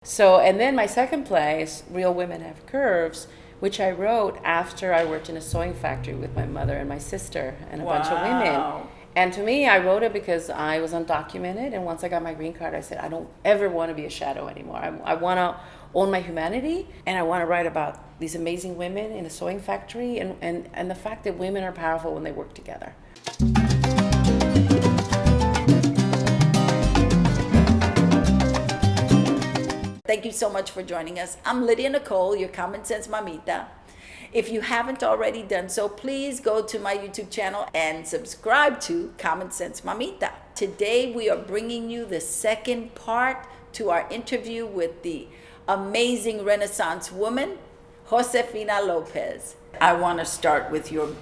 So, and then my second play is Real Women Have Curves, which I wrote after I worked in a sewing factory with my mother and my sister and a bunch of women. And to me, I wrote it because I was undocumented. And once I got my green card, I said, I don't ever want to be a shadow anymore. I want to own my humanity. And I want to write about these amazing women in a sewing factory and the fact that women are powerful when they work together. Thank you so much for joining us. I'm Lydia Nicole, your Common Sense Mamita. If you haven't already done so, please go to my YouTube channel and subscribe to Common Sense Mamita. Today we are bringing you the second part to our interview with the amazing Renaissance woman, Josefina Lopez. I want to start with your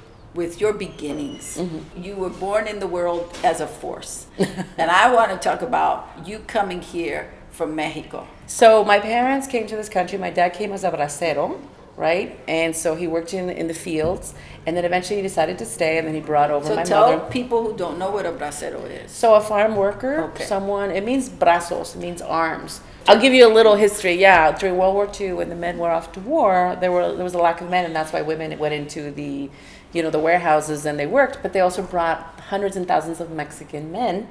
beginnings. Mm-hmm. You were born in the world as a force. And I want to talk about you coming here from Mexico. So my parents came to this country. My dad came as a bracero, right? And so he worked in the fields, and then eventually he decided to stay, and then he brought over my mother. So tell people who don't know what a bracero is. So a farm worker, someone, it means brazos, it means arms. I'll give you a little history. Yeah, during World War II, when the men were off to war, there was a lack of men, and that's why women went into the warehouses and they worked, but they also brought hundreds and thousands of Mexican men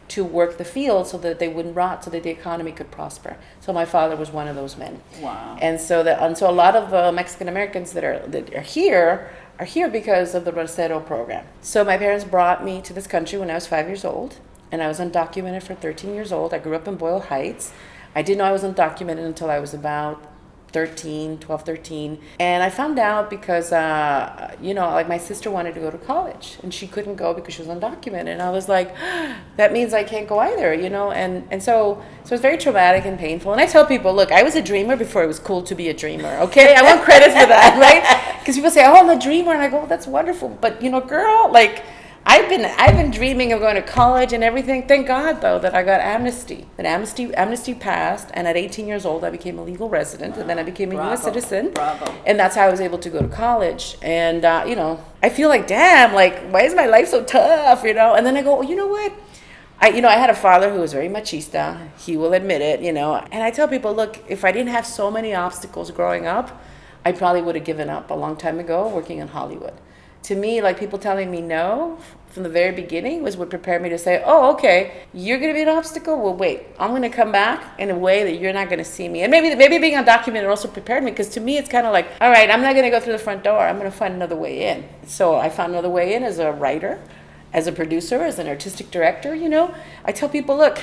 to work the field so that they wouldn't rot, so that the economy could prosper. So my father was one of those men. Wow. And so a lot of Mexican Americans that are here because of the Bracero program. So my parents brought me to this country when I was 5 years old, and I was undocumented for 13 years old. I grew up in Boyle Heights. I didn't know I was undocumented until I was about 12, 13. And I found out because, like my sister wanted to go to college and she couldn't go because she was undocumented. And I was like, that means I can't go either, And so it was very traumatic and painful. And I tell people, look, I was a dreamer before it was cool to be a dreamer, okay? I want credit for that, right? Because people say, oh, I'm a dreamer. And I go, that's wonderful. But, girl, like, I've been dreaming of going to college and everything. Thank God, though, that I got amnesty. That amnesty passed, and at 18 years old, I became a legal resident, and then I became a U.S. citizen. Bravo. And that's how I was able to go to college. And, I feel like, damn, like, why is my life so tough, And then I go, well, you know what? I had a father who was very machista. He will admit it, And I tell people, look, if I didn't have so many obstacles growing up, I probably would have given up a long time ago working in Hollywood. To me, like people telling me no from the very beginning was what prepared me to say, oh, okay, you're going to be an obstacle? Well, wait, I'm going to come back in a way that you're not going to see me. And maybe being undocumented also prepared me, because to me, it's kind of like, all right, I'm not going to go through the front door. I'm going to find another way in. So I found another way in as a writer, as a producer, as an artistic director, I tell people, look,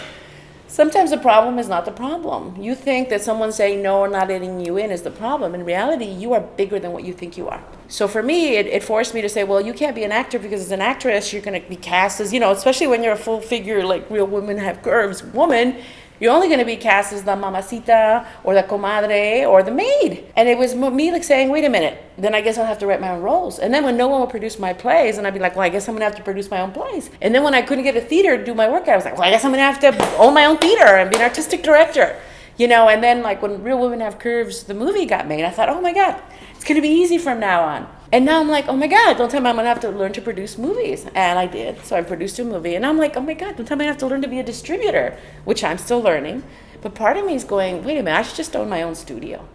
sometimes the problem is not the problem. You think that someone saying no or not letting you in is the problem. In reality, you are bigger than what you think you are. So for me, it forced me to say, well, you can't be an actor because as an actress, you're going to be cast as, especially when you're a full figure, like Real Women Have Curves woman, you're only going to be cast as the mamacita or the comadre or the maid. And it was me like saying, wait a minute, then I guess I'll have to write my own roles. And then when no one will produce my plays, and I'd be like, well, I guess I'm going to have to produce my own plays. And then when I couldn't get a theater to do my work, I was like, well, I guess I'm going to have to own my own theater and be an artistic director. And then like when Real Women Have Curves, the movie got made, I thought, oh my God, it's going to be easy from now on. And now I'm like, oh my God, don't tell me I'm going to have to learn to produce movies. And I did. So I produced a movie. And I'm like, oh my God, don't tell me I have to learn to be a distributor, which I'm still learning. But part of me is going, wait a minute, I should just own my own studio,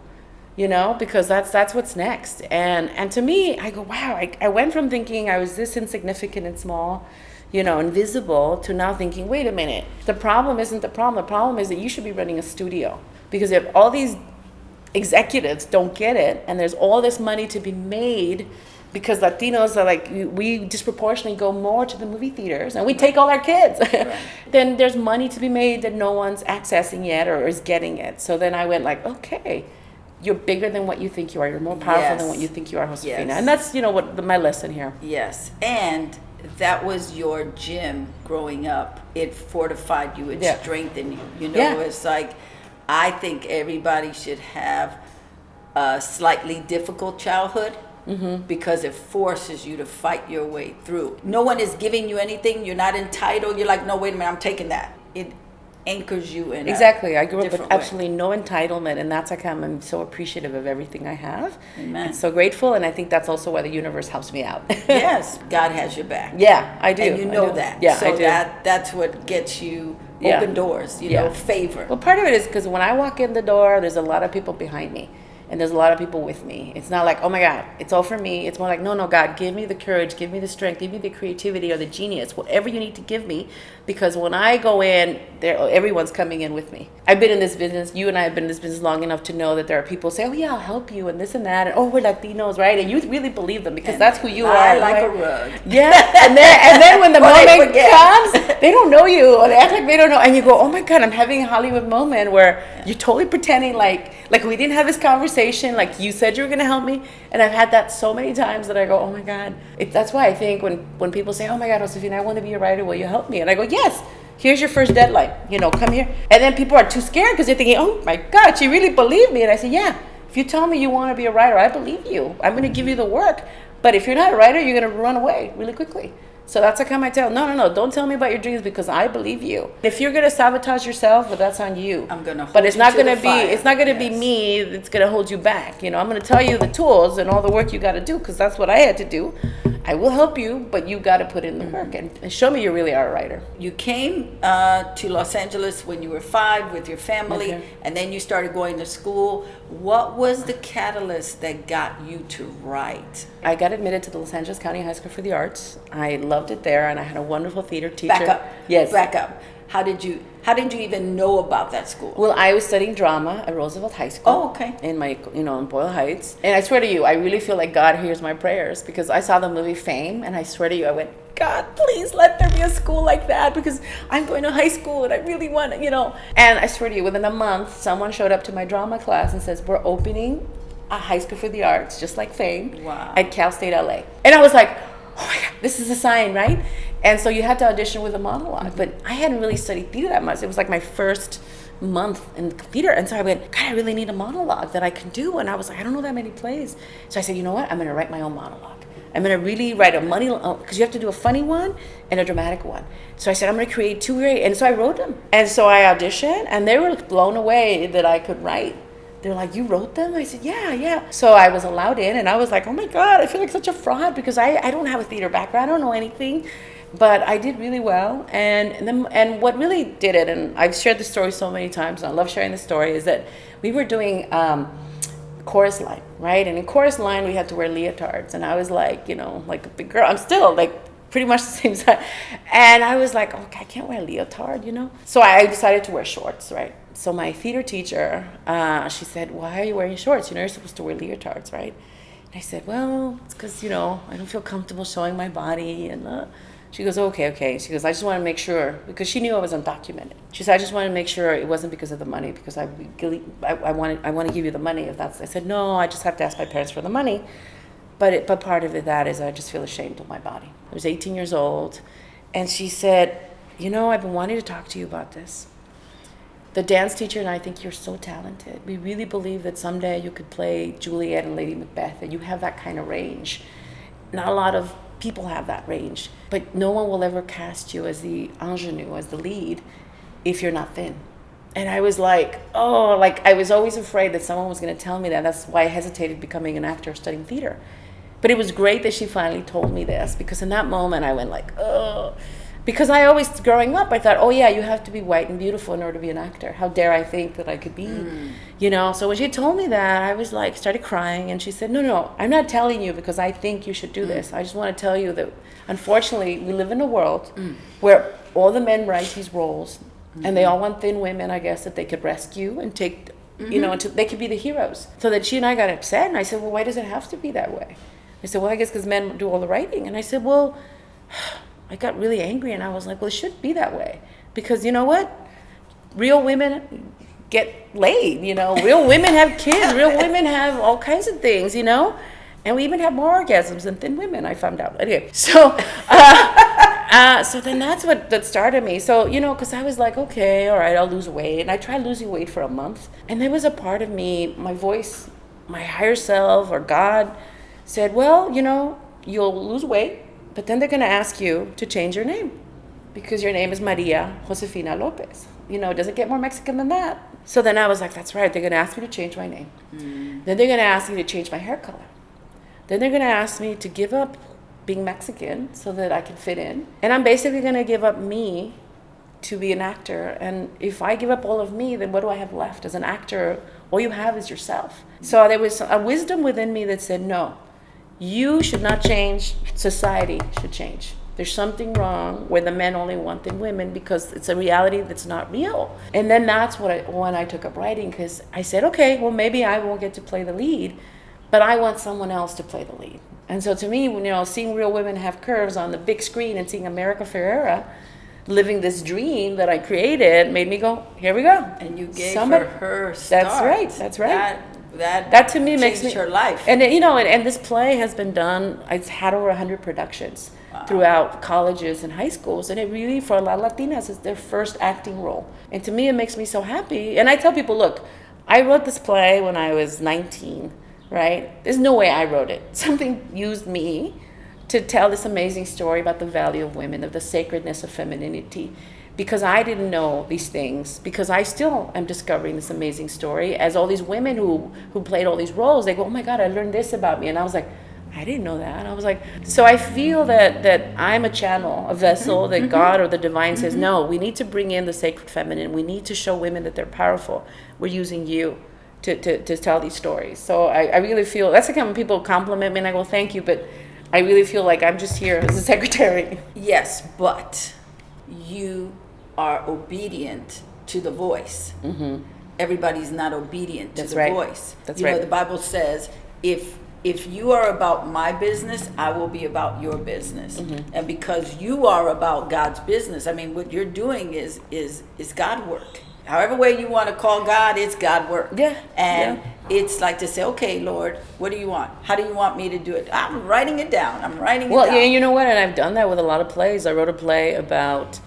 because that's what's next. And to me, I go, wow, I went from thinking I was this insignificant and small, invisible, to now thinking, wait a minute, the problem isn't the problem. The problem is that you should be running a studio. Because if all these executives don't get it, and there's all this money to be made, because Latinos are like, we disproportionately go more to the movie theaters and we take all our kids. Right. Then there's money to be made that no one's accessing yet or is getting it. So then I went like, okay, you're bigger than what you think you are. You're more powerful than what you think you are, Josefina. Yes. And that's, my lesson here. Yes. And that was your gym growing up. It fortified you. It strengthened you. It's like, I think everybody should have a slightly difficult childhood. Mm-hmm. Because it forces you to fight your way through. No one is giving you anything. You're not entitled. You're like, no, wait a minute, I'm taking that. It anchors you in exactly. I grew up with absolutely no entitlement, and that's like I'm so appreciative of everything I have. Amen. I'm so grateful, and I think that's also why the universe helps me out. Yes, God has your back. Yeah, I do. And you know that. Yeah, so I do. That's what gets you open doors, you know, favor. Well, part of it is because when I walk in the door, there's a lot of people behind me. And there's a lot of people with me. It's not like, oh my God, it's all for me. It's more like, no, God, give me the courage, give me the strength, give me the creativity or the genius, whatever you need to give me. Because when I go in, everyone's coming in with me. I've been in this business, you and I have been in this business long enough to know that there are people who say, oh yeah, I'll help you and this and that. And oh, we're Latinos, right? And you really believe them because that's who you are. Like right? a rug. Yeah, and then when the moment comes, they don't know you. Or they act like they don't know. And you go, oh my God, I'm having a Hollywood moment where you're totally pretending like we didn't have this conversation, like you said you were going to help me. And I've had that so many times that I go, oh my God. That's why I think when people say, oh my God, Josefina, I want to be a writer, will you help me? And I go, yes, here's your first deadline, come here. And then people are too scared because they're thinking, oh my God, she really believed me. And I say, yeah, if you tell me you want to be a writer, I believe you. I'm going to give you the work. But if you're not a writer, you're going to run away really quickly. So that's the time I tell, no, don't tell me about your dreams because I believe you. If you're gonna sabotage yourself, well, that's on you. I'm gonna hold but it's you not to gonna the be fire. it's not gonna be me that's gonna hold you back. I'm gonna tell you the tools and all the work you got to do because that's what I had to do. I will help you, but you got to put in the work and show me you really are a writer. You came to Los Angeles when you were 5 with your family, and then you started going to school. What was the catalyst that got you to write? I got admitted to the Los Angeles County High School for the Arts. I loved it there, and I had a wonderful theater teacher. Back up. Yes. Back up. How did you even know about that school? Well, I was studying drama at Roosevelt High School. Oh, okay. In in Boyle Heights. And I swear to you, I really feel like God hears my prayers because I saw the movie Fame, and I swear to you, I went, God, please let there be a school like that because I'm going to high school and I really want to, And I swear to you, within a month, someone showed up to my drama class and says, we're opening a high school for the arts, just like Fame, at Cal State LA. And I was like, oh my God, this is a sign, right? And so you had to audition with a monologue, but I hadn't really studied theater that much. It was like my first month in theater. And so I went, God, I really need a monologue that I can do. And I was like, I don't know that many plays. So I said, you know what? I'm going to write my own monologue. I'm going to really write because you have to do a funny one and a dramatic one. So I said, I'm going to create 2 great. And so I wrote them. And so I auditioned, and they were blown away that I could write. They're like, you wrote them? I said, yeah. So I was allowed in, and I was like, oh my God, I feel like such a fraud because I don't have a theater background. I don't know anything. But I did really well. And what really did it, and I've shared the story so many times, and I love sharing the story, is that we were doing chorus line, right? And in chorus line, we had to wear leotards. And I was like, like a big girl. I'm still like pretty much the same size. And I was like, okay, I can't wear a leotard, So I decided to wear shorts, right? So my theater teacher, she said, why are you wearing shorts? You're supposed to wear leotards, right? And I said, well, it's because, I don't feel comfortable showing my body. And she goes, okay. She goes, I just want to make sure, because she knew I was undocumented. She said, I just want to make sure it wasn't because of the money, because I want to give you the money if that's. I said, no, I just have to ask my parents for the money. But part of that is I just feel ashamed of my body. I was 18 years old, and she said, I've been wanting to talk to you about this. The dance teacher and I think you're so talented. We really believe that someday you could play Juliet and Lady Macbeth, and you have that kind of range. Not a lot of people have that range, but no one will ever cast you as the ingenue, as the lead, if you're not thin. And I was like, I was always afraid that someone was going to tell me that. That's why I hesitated becoming an actor, studying theater. But it was great that she finally told me this, because in that moment I went like, oh. Because I always, growing up, I thought, oh yeah, you have to be white and beautiful in order to be an actor. How dare I think that I could be, So when she told me that, I was like, started crying, and she said, no, I'm not telling you because I think you should do this. I just want to tell you that, unfortunately, we live in a world where all the men write these roles, and they all want thin women, I guess, that they could rescue and take, they could be the heroes. So that she and I got upset, and I said, well, why does it have to be that way? I said, well, I guess because men do all the writing. And I said, well, I got really angry, and I was like, well, it should be that way. Because you know what? Real women get laid, Real women have kids. Real women have all kinds of things, And we even have more orgasms than thin women, I found out. Anyway, so so then that's that started me. So, because I was like, okay, all right, I'll lose weight. And I tried losing weight for a month. And there was a part of me, my voice, my higher self, or God said, well, you'll lose weight, but then they're going to ask you to change your name because your name is Maria Josefina Lopez. It doesn't get more Mexican than that. So then I was like, that's right. They're going to ask me to change my name. Then they're going to ask me to change my hair color. Then they're going to ask me to give up being Mexican so that I can fit in. And I'm basically going to give up me to be an actor. And if I give up all of me, then what do I have left? As an actor, all you have is yourself. So there was a wisdom within me that said, no, you should not change, society should change. There's something wrong where the men only want the women because it's a reality that's not real. And then that's when I took up writing, because I said, okay, well, maybe I won't get to play the lead, but I want someone else to play the lead. And so to me, seeing Real Women Have Curves on the big screen and seeing America Ferrera living this dream that I created made me go, here we go. And you gave her start. That's right. That to me makes me her life. And and this play has been done. It's had over 100 productions throughout colleges and high schools, and it really, for a lot of Latinas, is their first acting role. And to me, it makes me so happy. And I tell people, look, I wrote this play when I was 19. Right? There's no way I wrote it. Something used me to tell this amazing story about the value of women, of the sacredness of femininity, because I didn't know these things, because I still am discovering this amazing story as all these women who played all these roles, they go, oh my God, I learned this about me. And I was like, I didn't know that. I was like, so I feel that I'm a channel, a vessel, that God or the divine says, no, we need to bring in the sacred feminine. We need to show women that they're powerful. We're using you to tell these stories. So I really feel, that's the kind of when people compliment me and I go, thank you, but I really feel like I'm just here as a secretary. Yes, but you are obedient to the voice. Everybody's not obedient to the voice. That's right. The Bible says, if you are about my business, I will be about your business. And because you are about God's business, I mean, what you're doing is God work. However way you want to call God, it's God work. Yeah. And it's like to say, okay, Lord, what do you want? How do you want me to do it? I'm writing it down. Well, yeah, you know what? And I've done that with a lot of plays. I wrote a play about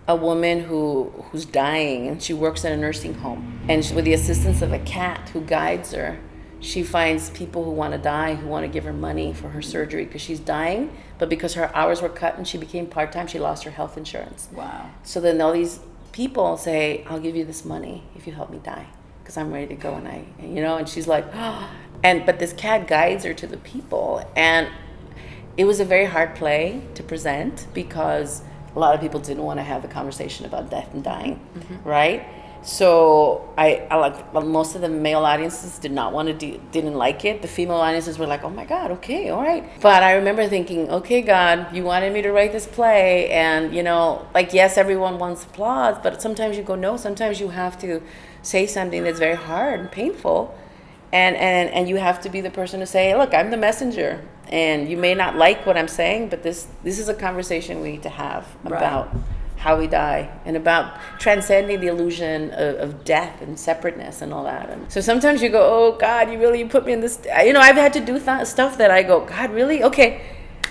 a woman who's dying, and she works at a nursing home. And with the assistance of a cat who guides her, she finds people who want to die, who want to give her money for her surgery because she's dying. But because her hours were cut and she became part-time, she lost her health insurance. Wow. So then all these people say, I'll give you this money if you help me die, because I'm ready to go. And she's like, oh. But this cat guides her to the people. And it was a very hard play to present because a lot of people didn't want to have the conversation about death and dying, right? So I like most of the male audiences did not want to didn't like it. The female audiences were like, oh my God, okay, all right. But I remember thinking, okay, God, you wanted me to write this play, and yes, everyone wants applause, but sometimes you go, no, sometimes you have to say something that's very hard and painful, and you have to be the person to say, look, I'm the messenger, and you may not like what I'm saying, but this is a conversation we need to have about how we die and about transcending the illusion of death and separateness and all that. And so sometimes you go, oh God, you put me in this, I've had to do stuff that I go, God, really? Okay,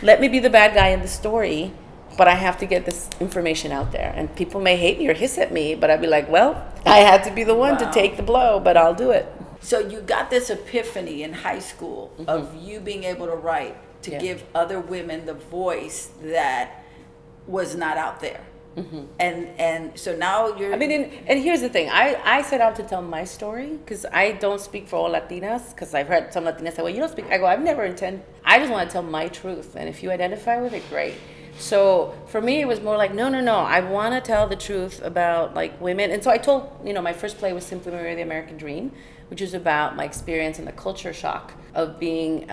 let me be the bad guy in the story, but I have to get this information out there. And people may hate me or hiss at me, but I'd be like, well, I had to be the one to take the blow, but I'll do it. So you got this epiphany in high school of you being able to write, to give other women the voice that was not out there. And so now you're... and here's the thing. I set out to tell my story because I don't speak for all Latinas, because I've heard some Latinas say, well, you don't speak. I go, I just want to tell my truth. And if you identify with it, great. So for me, it was more like, no. I want to tell the truth about women. And so I told, my first play was Simply Maria, the American Dream, which is about my experience and the culture shock of being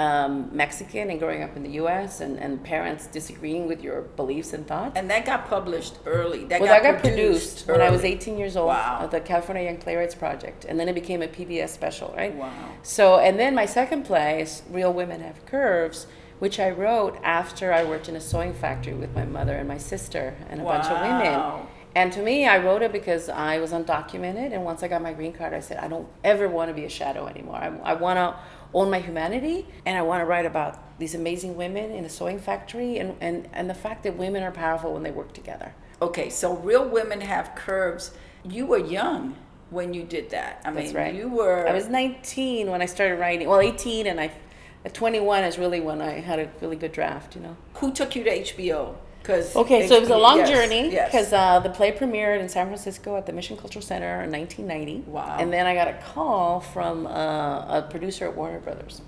Mexican and growing up in the U.S. and parents disagreeing with your beliefs and thoughts. And that got published early. That got produced early. When I was 18 years old. Wow. At the California Young Playwrights Project. And then it became a PBS special, right? Wow. So, and then my second play is Real Women Have Curves, which I wrote after I worked in a sewing factory with my mother and my sister and a bunch of women. And to me, I wrote it because I was undocumented, and once I got my green card, I said, I don't ever want to be a shadow anymore. I want to own my humanity, and I want to write about these amazing women in a sewing factory and the fact that women are powerful when they work together. Okay, so Real Women Have Curves. You were young when you did that. That's right. I was 19 when I started writing. Well, 18, and at 21 is really when I had a really good draft, Who took you to HBO? So it was a long journey because the play premiered in San Francisco at the Mission Cultural Center in 1990. Wow. And then I got a call from a producer at Warner Brothers.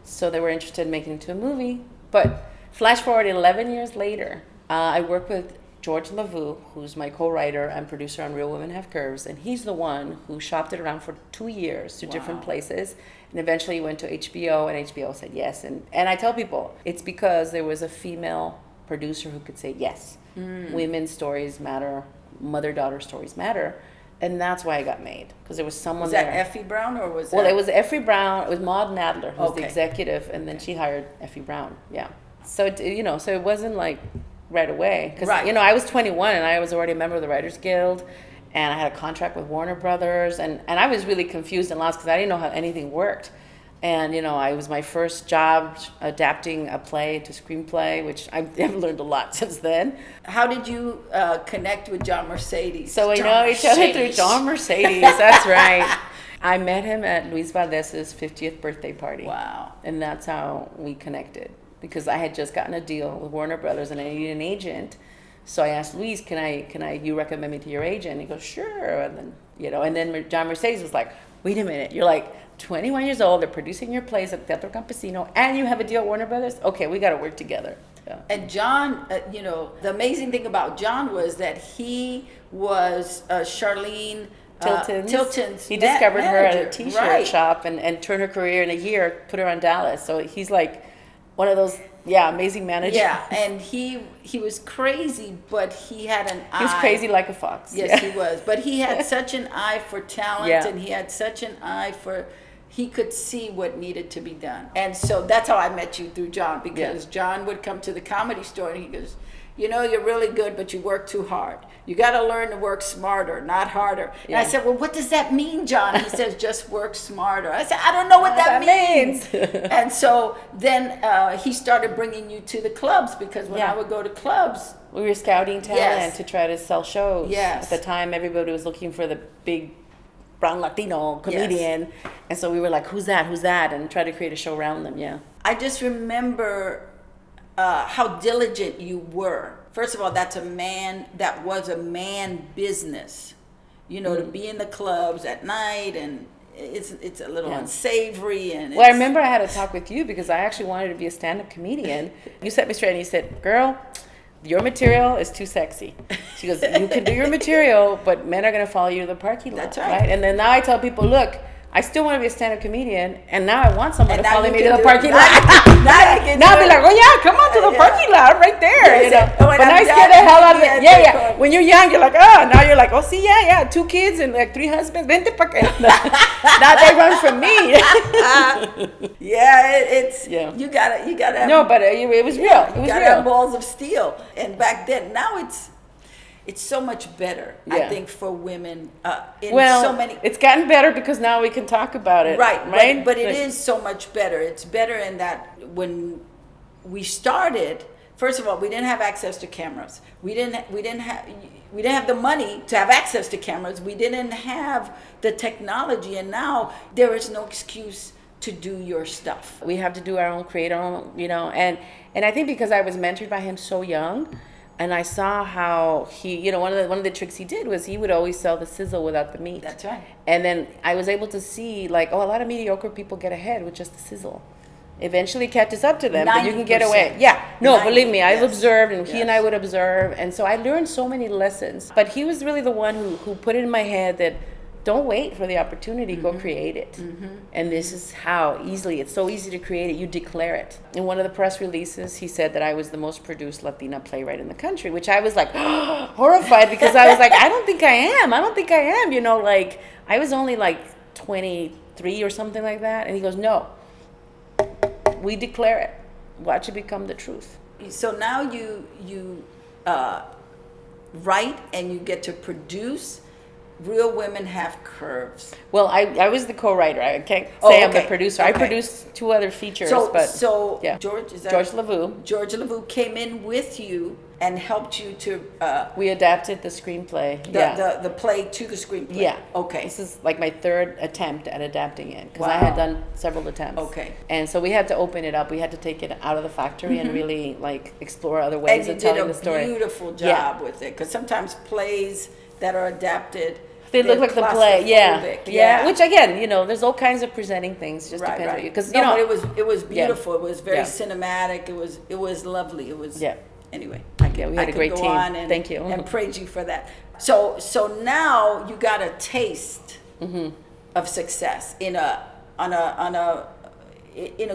So they were interested in making it into a movie. But flash forward 11 years later, I worked with George Levu, who's my co-writer and producer on Real Women Have Curves, and he's the one who shopped it around for 2 years to different places, and eventually went to HBO, and HBO said yes. And I tell people, it's because there was a female producer who could say yes. Women's stories matter, mother-daughter stories matter. And that's why I got made, because there was someone Was that there. Effie Brown or was that? Well, it was Effie Brown. It was Maud Nadler, who's the Okay. executive, and then she hired Effie Brown. Yeah. So so it wasn't like right away, because I was 21 and I was already a member of the Writers Guild, and I had a contract with Warner Brothers, and I was really confused and lost because I didn't know how anything worked. And it was my first job adapting a play to screenplay, which I've learned a lot since then. How did you connect with John Mercedes? So we know each other through John Mercedes. That's right. I met him at Luis Valdez's 50th birthday party. Wow. And that's how we connected, because I had just gotten a deal with Warner Brothers and I needed an agent. So I asked Luis, you recommend me to your agent? And he goes, sure. And then, and then John Mercedes was like, wait a minute, you're like 21 years old, they're producing your plays at Teatro Campesino, and you have a deal at Warner Brothers? Okay, we got to work together. Yeah. And John, the amazing thing about John was that he was Charlene Tilton's He discovered her at a manager. t-shirt shop and turned her career in a year, put her on Dallas. So he's like one of those, amazing managers. Yeah, and he was crazy, but he had an eye. He was crazy like a fox. Yes, he was. But he had such an eye for talent, and he had such an eye for, he could see what needed to be done. And so that's how I met you, through John, because John would come to the Comedy Store and he goes, you're really good, but you work too hard. You got to learn to work smarter, not harder. And I said, well, what does that mean, John? He says, just work smarter. I said, I don't know what that means. And so then he started bringing you to the clubs, because when I would go to clubs, we were scouting talent to try to sell shows. Yes. At the time, everybody was looking for the big brown Latino comedian. And so we were like, who's that? And try to create a show around them, I just remember how diligent you were. First of all, that was a man business, to be in the clubs at night, and it's a little unsavory. And I remember I had a talk with you because I actually wanted to be a stand-up comedian. You set me straight and you said, girl, your material is too sexy. She goes, you can do your material, but men are going to follow you to the parking lot. That's right. And then now I tell people, look, I still want to be a stand-up comedian, and now I want someone to follow me to the parking lot. Now I'll be like, come on to the parking lot, I'm right there. But now I scare the hell out of it. Yeah. When you're young, you're like, now you're like, 2 kids and like 3 husbands. Vente pa' acá. Now they run from me. You gotta have, no, but it was real. It was gotta real. have balls of steel. And back then, now it's so much better, I think, for women. So many. It's gotten better because now we can talk about it. Right. But it is so much better. It's better in that when we started, first of all, we didn't have access to cameras. We didn't have the money to have access to cameras. We didn't have the technology, and now there is no excuse to do your stuff. We have to do our own, create our own, and I think because I was mentored by him so young. And I saw how he, one of the tricks he did was he would always sell the sizzle without the meat. That's right. And then I was able to see, like, a lot of mediocre people get ahead with just the sizzle. Eventually catches up to them, but you can get away. Yeah, no, believe me, I've observed, and he and I would observe, and so I learned so many lessons. But he was really the one who put it in my head that don't wait for the opportunity, go create it. And this is how it's so easy to create it. You declare it. In one of the press releases, he said that I was the most produced Latina playwright in the country, which I was like horrified, because I was like, I don't think I am. Like I was only like 23 or something like that. And he goes, no, we declare it. Watch it become the truth. So now you write and you get to produce Real Women Have Curves. Well, I was the co-writer. I can't say I'm the producer. I produced 2 other features. George Levu. George Levu came in with you and helped you to. We adapted the screenplay. The play to the screenplay. Yeah. Okay. This is like my 3rd attempt at adapting it, because I had done several attempts. Okay. And so we had to open it up. We had to take it out of the factory and really like explore other ways of telling the story. And you did a beautiful job with it, because sometimes plays that are adapted, they look like the play, Which again, there's all kinds of presenting things. Just depends on you, because but it was beautiful. It was very cinematic. It was lovely. It was anyway, Yeah, we had a great go team. on and, Thank you. And praise you for that. So now you got a taste of success in a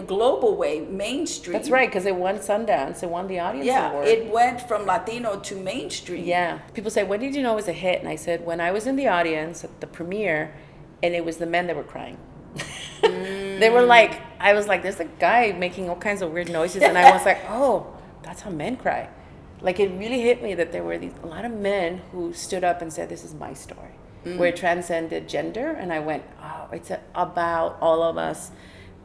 global way, mainstream. That's right, because it won Sundance. It won the Audience Award. Yeah, it went from Latino to mainstream. Yeah. People say, when did you know it was a hit? And I said, when I was in the audience at the premiere, and it was the men that were crying. They were like, I was like, there's a guy making all kinds of weird noises. And I was like, oh, that's how men cry. Like, it really hit me that there were a lot of men who stood up and said, this is my story. Where it transcended gender. And I went, oh, it's about all of us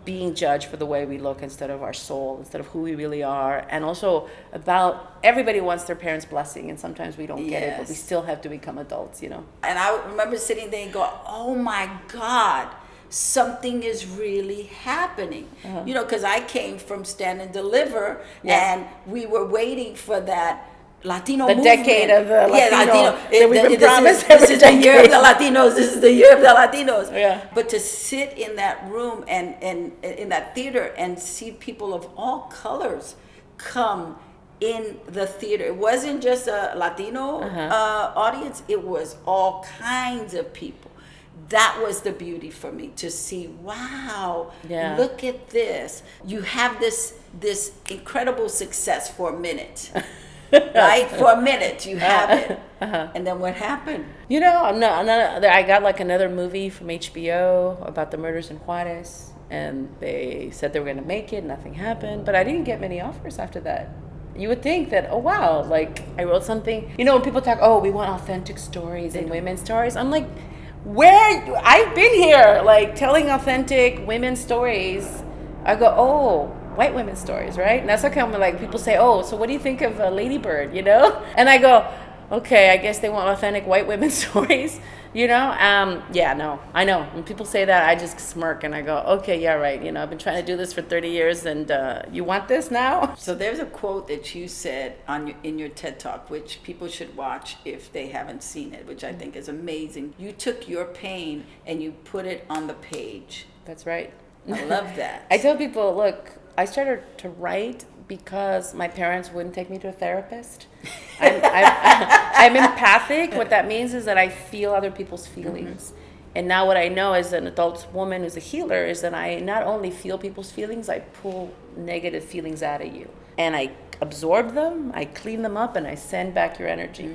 being judged for the way we look instead of our soul, instead of who we really are. And also about everybody wants their parents' blessing, and sometimes we don't get it, but we still have to become adults, you know. And I remember sitting there and go, oh my God, something is really happening. You know, because I came from Stand and Deliver, and we were waiting for that Latino movement. Decade of the Latino. That we've been promised this is the year of the Latinos. This is the year of the Latinos. Yeah. But to sit in that room and in that theater and see people of all colors come in the theater. It wasn't just a Latino audience. It was all kinds of people. That was the beauty for me, to see, wow, look at this. You have this incredible success for a minute. Right? For a minute, you have it. And then what happened? You know, I got like another movie from HBO about the murders in Juarez, and they said they were going to make it. Nothing happened, but I didn't get many offers after that. You would think that, oh wow, like I wrote something. You know, when people talk, oh, we want authentic stories and women's stories, I'm like, where? I've been here, like telling authentic women's stories. I go, oh, white women's stories, right? And that's how come, like, people say, oh, so what do you think of Lady Bird, you know? And I go, okay, I guess they want authentic white women's stories, you know? Yeah, no, I know. When people say that, I just smirk and I go, okay, yeah, right. You know, I've been trying to do this for 30 years and you want this now? So there's a quote that you said in your TED Talk, which people should watch if they haven't seen it, which I think is amazing. You took your pain and you put it on the page. That's right. I love that. I tell people, look, I started to write because my parents wouldn't take me to a therapist. I'm empathic. What that means is that I feel other people's feelings. And now what I know as an adult woman who's a healer is that I not only feel people's feelings, I pull negative feelings out of you. And I absorb them, I clean them up, and I send back your energy.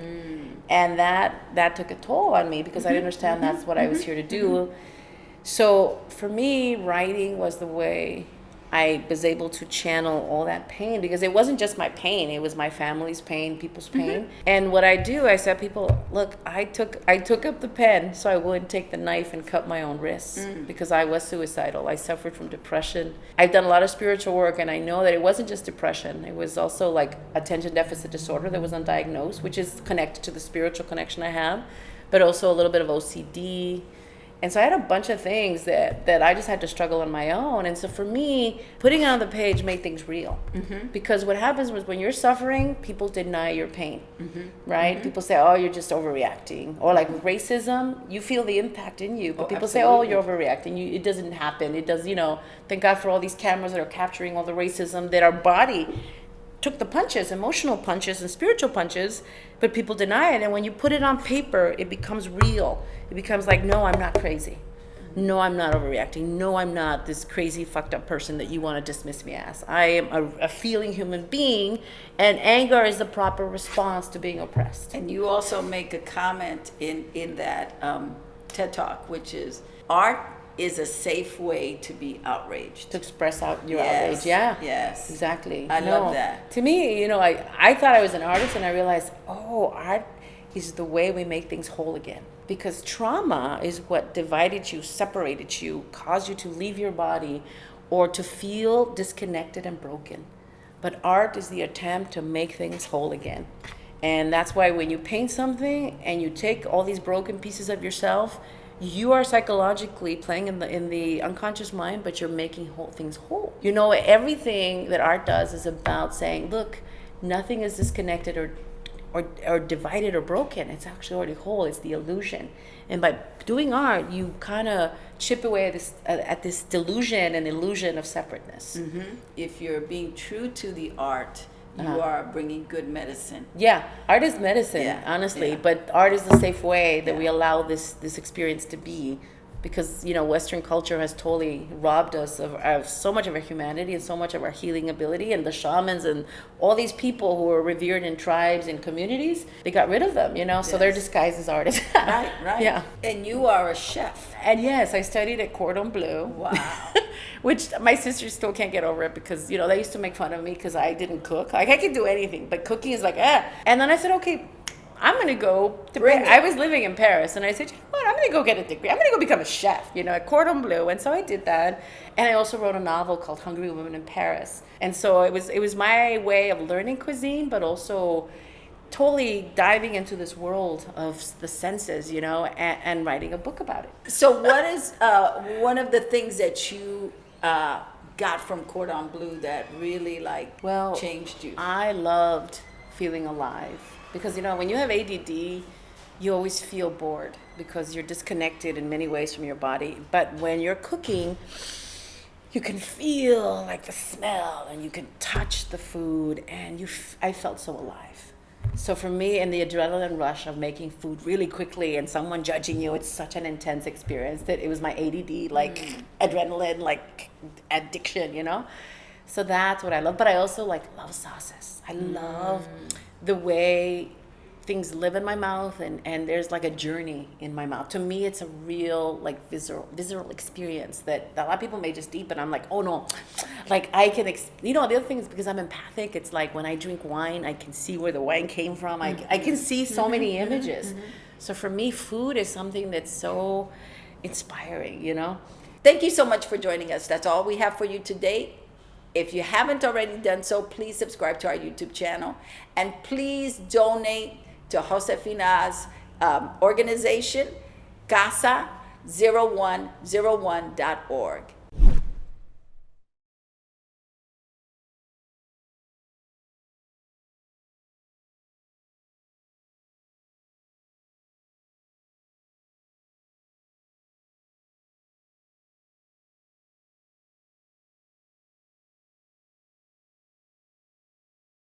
And that took a toll on me because I didn't understand that's what I was here to do. So for me, writing was the way I was able to channel all that pain, because it wasn't just my pain, it was my family's pain, people's pain. And what I do, I said, people, look, I took up the pen so I wouldn't take the knife and cut my own wrists because I was suicidal. I suffered from depression. I've done a lot of spiritual work, and I know that it wasn't just depression. It was also like attention deficit disorder that was undiagnosed, which is connected to the spiritual connection I have, but also a little bit of OCD. And so I had a bunch of things that I just had to struggle on my own. And so for me, putting it on the page made things real. Because what happens was when you're suffering, people deny your pain, right? People say, oh, you're just overreacting. Or like with racism, you feel the impact in you. But people say, oh, you're overreacting. It doesn't happen. It does, you know, thank God for all these cameras that are capturing all the racism that our body took the punches, emotional punches and spiritual punches, but people deny it. And when you put it on paper, it becomes real. It becomes like, no, I'm not crazy. No, I'm not overreacting. No, I'm not this crazy, fucked up person that you want to dismiss me as. I am a feeling human being, and anger is the proper response to being oppressed. And you also make a comment in that TED Talk, which is art is a safe way to be outraged. To express out your outrage, yeah. Yes. Exactly. I love that. To me, you know, I thought I was an artist, and I realized, oh, art is the way we make things whole again. Because trauma is what divided you, separated you, caused you to leave your body or to feel disconnected and broken. But art is the attempt to make things whole again. And that's why when you paint something and you take all these broken pieces of yourself, you are psychologically playing in the unconscious mind, but you're making things whole. You know, everything that art does is about saying, look, nothing is disconnected or divided or broken. It's actually already whole. It's the illusion. And by doing art, you kind of chip away at this delusion and illusion of separateness. If you're being true to the art, you are bringing good medicine. Yeah, art is medicine, Yeah, honestly. yeah. But art is the safe way that we Yeah. allow this experience to be, because Western culture has totally robbed us of so much of our humanity and so much of our healing ability. And the shamans and all these people who were revered in tribes and communities, they got rid of them. So they're Yes. disguised as artists. Right, right. Yeah. And you are a chef. And yes, I studied at Cordon Bleu. Wow. Which my sisters still can't get over it, because they used to make fun of me because I didn't cook. Like, I could do anything, but cooking is like, eh. And then I said, okay, I'm gonna go to Bring it. I was living in Paris, and I said, you know what, I'm gonna go get a degree. I'm gonna go become a chef, at Cordon Bleu. And so I did that, and I also wrote a novel called Hungry Women in Paris. And so it was my way of learning cuisine, but also totally diving into this world of the senses, and writing a book about it. So what is one of the things that you got from Cordon Bleu that really changed you? I loved feeling alive, because when you have ADD, you always feel bored because you're disconnected in many ways from your body. But when you're cooking, you can feel like the smell, and you can touch the food, and I felt so alive. So for me, and the adrenaline rush of making food really quickly and someone judging you, it's such an intense experience that it was my ADD, adrenaline, addiction, So that's what I love. But I also love sauces. I love the way things live in my mouth, and there's a journey in my mouth. To me, it's a real visceral experience that a lot of people may just eat, but I'm like, oh no, I can the other thing is, because I'm empathic, it's like when I drink wine, I can see where the wine came from. I can see so many images. So for me, food is something that's so inspiring. Thank you so much for joining us. That's all we have for you today. If you haven't already done so, please subscribe to our YouTube channel, and please donate to Josefina's organization, casa0101.org.